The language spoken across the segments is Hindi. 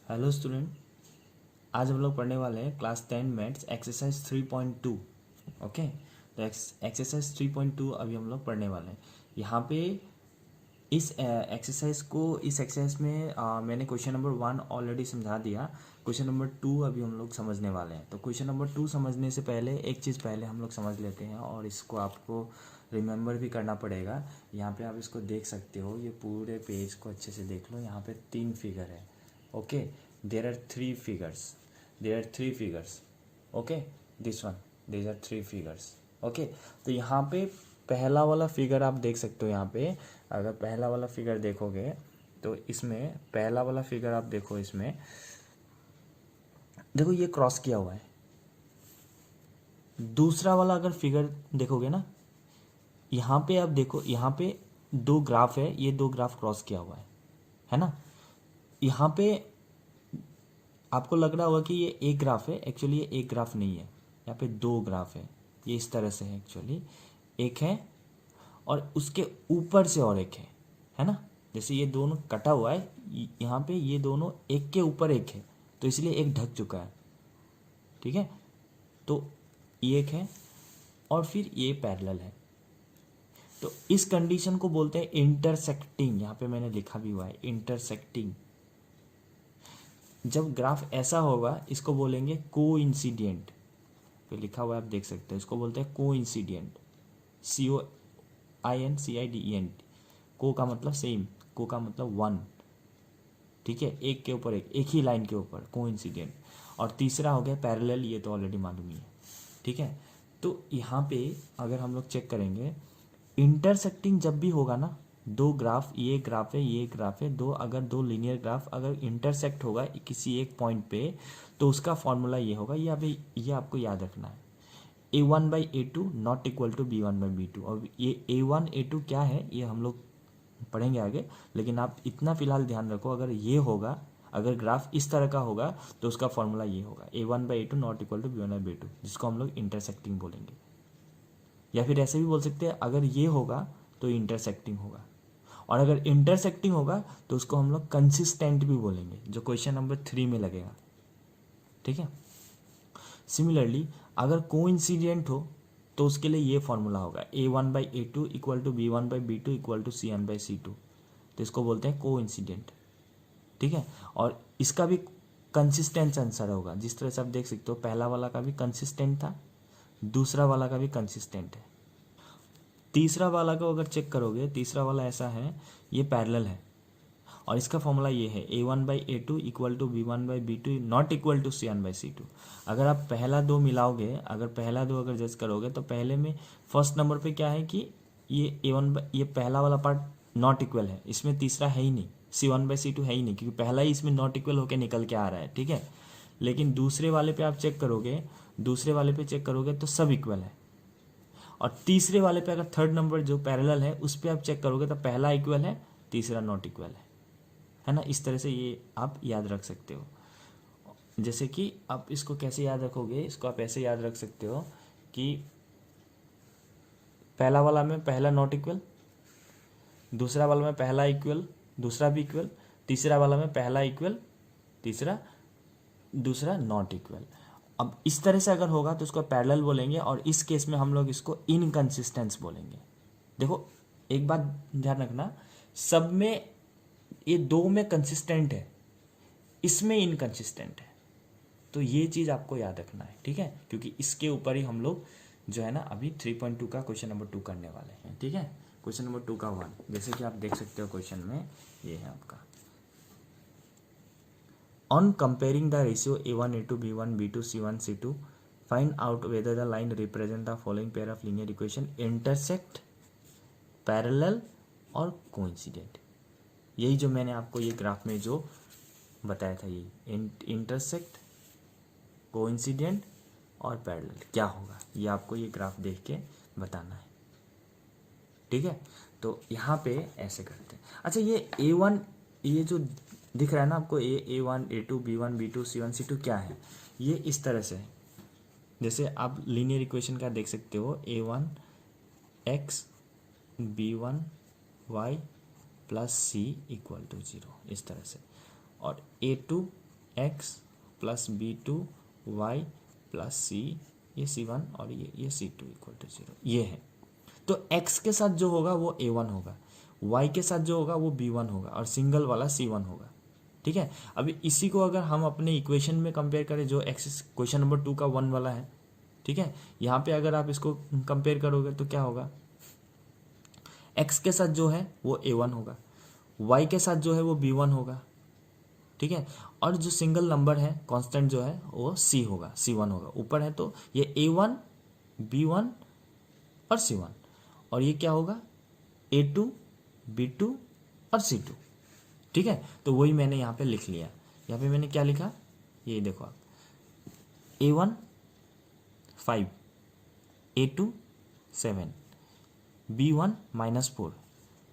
हेलो स्टूडेंट, आज हम लोग पढ़ने वाले हैं क्लास 10 मैथ्स एक्सरसाइज 3.2। ओके, तो एक्सरसाइज 3.2 अभी हम लोग पढ़ने वाले हैं। यहाँ पे इस एक्सरसाइज में मैंने क्वेश्चन नंबर 1 ऑलरेडी समझा दिया। क्वेश्चन नंबर 2 अभी हम लोग समझने वाले हैं। तो क्वेश्चन नंबर 2 समझने से पहले एक चीज़ पहले हम लोग समझ लेते हैं और इसको आपको रिमेंबर भी करना पड़ेगा। यहाँ पे आप इसको देख सकते हो, ये पूरे पेज को अच्छे से देख लो। यहाँ पे 3 फिगर है। Okay, there are three figures. Okay, this one, these are 3 figures. Okay, तो यहाँ पे पहला वाला फिगर आप देख सकते हो। यहाँ पे अगर पहला वाला फिगर देखोगे तो इसमें पहला वाला फिगर आप देखो, इसमें देखो ये क्रॉस किया हुआ है। दूसरा वाला अगर फिगर देखोगे ना, यहाँ पे आप देखो, यहाँ पे 2 ग्राफ है, ये 2 ग्राफ क्रॉस किया हुआ है ना। यहाँ पे आपको लग रहा होगा कि ये एक ग्राफ है, एक्चुअली ये एक ग्राफ नहीं है। यहाँ पे 2 ग्राफ है, ये इस तरह से है। एक्चुअली एक है और उसके ऊपर से और एक है ना। जैसे ये दोनों कटा हुआ है, यहाँ पे ये दोनों एक के ऊपर एक है, तो इसलिए एक ढक चुका है। ठीक है, तो ये एक है और फिर ये पैरेलल है। तो इस कंडीशन को बोलते हैं इंटरसेक्टिंग। यहाँ पे मैंने लिखा भी हुआ है इंटरसेक्टिंग। जब ग्राफ ऐसा होगा इसको बोलेंगे कोइंसिडेंट। पे लिखा हुआ है, आप देख सकते हो, इसको बोलते हैं कोइंसिडेंट। COINCIDENT। को का मतलब सेम, को का मतलब वन। ठीक है, एक के ऊपर एक ही लाइन के ऊपर, कोइंसिडेंट। और तीसरा हो गया पैरेलल, ये तो ऑलरेडी मालूम ही है। ठीक है, तो यहाँ पे अगर हम लोग चेक करेंगे, इंटरसेक्टिंग जब भी होगा ना, 2 ग्राफ, ये ग्राफ है, ये ग्राफ है, अगर दो लीनियर ग्राफ अगर इंटरसेक्ट होगा किसी एक पॉइंट पे, तो उसका फॉर्मूला ये होगा। ये आपको याद रखना है, A1/A2 not equal to B1/B2। और ये A1 A2 क्या है ये हम लोग पढ़ेंगे आगे, लेकिन आप इतना फिलहाल ध्यान रखो, अगर ये होगा, अगर ग्राफ इस तरह का होगा तो उसका फॉर्मूला ये होगा, A1/A2 not equal to B1/B2, जिसको हम लोग इंटरसेक्टिंग बोलेंगे। या फिर ऐसे भी बोल सकते हैं, अगर ये होगा तो इंटरसेक्टिंग होगा, और अगर इंटरसेक्टिंग होगा तो उसको हम लोग कंसिस्टेंट भी बोलेंगे, जो क्वेश्चन नंबर 3 में लगेगा। ठीक है, सिमिलरली अगर कोइंसिडेंट हो तो उसके लिए ये फॉर्मूला होगा, A1/A2 equal to B1/B2 equal to C1/C2। तो इसको बोलते हैं कोइंसिडेंट। ठीक है, और इसका भी कंसिस्टेंट आंसर होगा। जिस तरह से आप देख सकते हो, पहला वाला का भी कंसिस्टेंट था, दूसरा वाला का भी कंसिस्टेंट है। तीसरा वाला को अगर चेक करोगे, तीसरा वाला ऐसा है, ये पैरेलल है, और इसका फॉर्मूला ये है, A1/A2 equal to B1/B2 not equal to C1/C2। अगर आप पहला 2 मिलाओगे, अगर जज करोगे, तो पहले में फर्स्ट नंबर पे क्या है कि ये ये पहला वाला पार्ट नॉट इक्वल है, इसमें तीसरा है ही नहीं, C1/C2 है ही नहीं, क्योंकि पहला ही इसमें नॉट इक्वल होकर निकल के आ रहा है। ठीक है, लेकिन दूसरे वाले पे आप चेक करोगे, तो सब इक्वल है। और तीसरे वाले पे अगर थर्ड नंबर जो पैरेलल है उस पर आप चेक करोगे तो पहला इक्वल है, तीसरा नॉट इक्वल है ना। इस तरह से ये आप याद रख सकते हो। जैसे कि आप इसको कैसे याद रखोगे, इसको आप ऐसे याद रख सकते हो कि पहला वाला में पहला नॉट इक्वल, दूसरा वाला में पहला इक्वल, दूसरा भी इक्वल, तीसरा वाला में पहला इक्वल, तीसरा, दूसरा नॉट इक्वल। अब इस तरह से अगर होगा तो उसको पैरेलल बोलेंगे, और इस केस में हम लोग इसको इनकंसिस्टेंस बोलेंगे। देखो एक बात ध्यान रखना, सब में ये 2 में कंसिस्टेंट है, इसमें इनकंसिस्टेंट है, तो ये चीज़ आपको याद रखना है। ठीक है, क्योंकि इसके ऊपर ही हम लोग जो है ना अभी 3.2 का क्वेश्चन नंबर 2 करने वाले हैं। ठीक है, क्वेश्चन नंबर 2 का 1, जैसे कि आप देख सकते हो क्वेश्चन में ये है आपका, On comparing the ratio A1, A2, B1, B2, C1, C2, find out whether the line represent the following pair of linear equation intersect, parallel और coincident। यही जो मैंने आपको ये ग्राफ में जो बताया था, यही इंटरसेक्ट, कोइंसिडेंट और पैरेलल क्या होगा, ये आपको ये ग्राफ देख के बताना है। ठीक है, तो यहाँ पे ऐसे करते हैं। अच्छा, ये A1, ये जो दिख रहा है ना आपको, A1, A2, B1, B2, C1, C2 क्या है, ये इस तरह से है। जैसे आप लीनियर इक्वेशन का देख सकते हो, A1x B1y plus C equal to 0, इस तरह से। और A2 x plus B2 y plus c, ये C1 और ये C2 इक्वल टू 0, ये है। तो x के साथ जो होगा वो A1 होगा, y के साथ जो होगा वो B1 होगा और सिंगल वाला C1 होगा। ठीक है, अभी इसी को अगर हम अपने इक्वेशन में कंपेयर करें जो x क्वेश्चन नंबर 2 का 1 वाला है, ठीक है, यहाँ पे अगर आप इसको कंपेयर करोगे तो क्या होगा, x के साथ जो है वो A1 होगा, y के साथ जो है वो B1 होगा। ठीक है, और जो सिंगल नंबर है कांस्टेंट जो है वो C होगा, C1 होगा। ऊपर है तो ये A1 B1 और C1, और ये क्या होगा A2 B2 और C2। ठीक है, तो वही मैंने यहाँ पे लिख लिया। यहाँ पे मैंने क्या लिखा, ये देखो आप, A1 5, A2 7, B1 -4,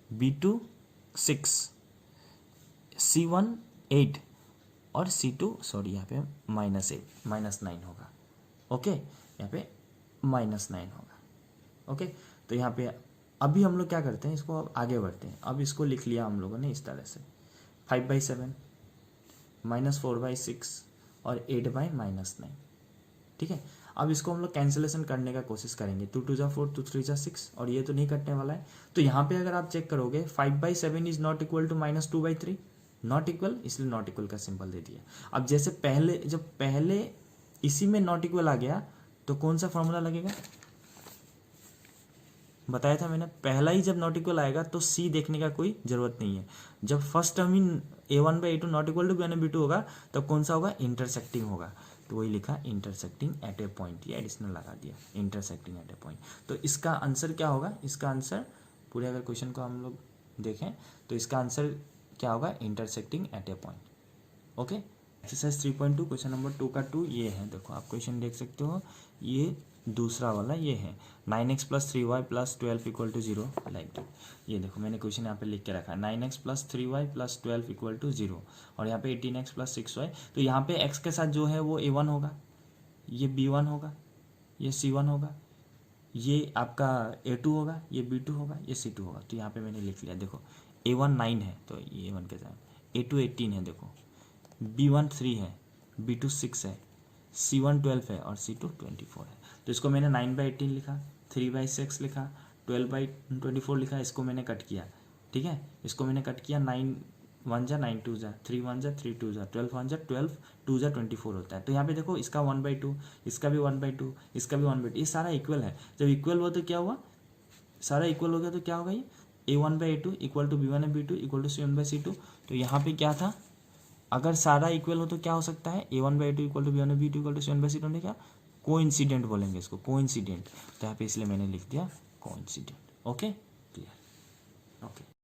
B2 6, C1 8 और C2 सॉरी यहाँ पे -9 होगा। ओके, यहाँ पे -9 होगा। ओके, तो यहाँ पे अभी हम लोग क्या करते हैं, इसको अब आगे बढ़ते हैं। अब इसको लिख लिया हम लोगों ने इस तरह से 5/7 -4/6 और 8/-9। ठीक है, अब इसको हम लोग कैंसिलेशन करने का कोशिश करेंगे। 2 2 4, 2 3 6, और ये तो नहीं कटने वाला है। तो यहाँ पे अगर आप चेक करोगे 5/7 is not equal to -2/3, not equal, इसलिए नॉट इक्वल का सिंबल दे दिया। अब जैसे पहले, जब पहले इसी में नॉट इक्वल आ गया तो कौन सा फॉर्मूला लगेगा, बताया था मैंने, पहला ही जब नॉट इक्वल आएगा तो सी देखने का कोई जरूरत नहीं है। जब फर्स्ट टर्म ही A1/A2 not equal to B1/B2 होगा तब कौन सा होगा, इंटरसेक्टिंग होगा। तो वही लिखा इंटरसेक्टिंग एट ए पॉइंट, ये एडिशनल लगा दिया इंटरसेक्टिंग एट ए पॉइंट। तो इसका आंसर क्या होगा, इसका आंसर पूरे अगर क्वेश्चन को हम लोग देखें तो इसका आंसर क्या होगा, intersecting at A point. Okay, exercise 3.2 question number 2 का 2 ये है। देखो आप क्वेश्चन देख सकते हो, ये दूसरा वाला ये है 9x + 3y + 12 = 0, लाइक दैट। ये देखो मैंने क्वेश्चन यहाँ पे लिख के रखा है 9x + 3y + 12 = 0, और यहाँ पे 18x + 6y। तो यहाँ पे x के साथ जो है वो A1 होगा, ये B1 होगा, ये C1 होगा, ये आपका A2 होगा, ये B2 होगा, ये C2 होगा। तो यहाँ पे मैंने लिख लिया। देखो A1 9 है तो ये A1 के साथ, A2 18 है, देखो B1 3 है, B2 6 है, C1 12 है और C2 24 है। तो इसको मैंने 9/18 लिखा, 3/6 लिखा, 12/24 लिखा, इसको मैंने कट किया। ठीक है, इसको मैंने कट किया, 9 1 जा 9 2 जा 3 1 जा 3 2 जा 12 1 जा 12 2 जा 24 होता है। तो यहाँ पे देखो इसका 1/2, इसका भी 1/2, इसका भी 1/2, ये सारा इक्वल है। जब इक्वल हुआ तो क्या हुआ, सारा इक्वल हो गया तो क्या होगा, ये A1/A2 = B1/B2 = C1/C2। तो यहाँ पे क्या था, अगर सारा इक्वल हो तो क्या हो सकता है, A1/A2 = B1/B2 = C1/C2 ने क्या, कोइंसिडेंट बोलेंगे इसको, कोइंसिडेंट। तो यहाँ पे इसलिए मैंने लिख दिया कोइंसिडेंट। Okay, clear. ओके।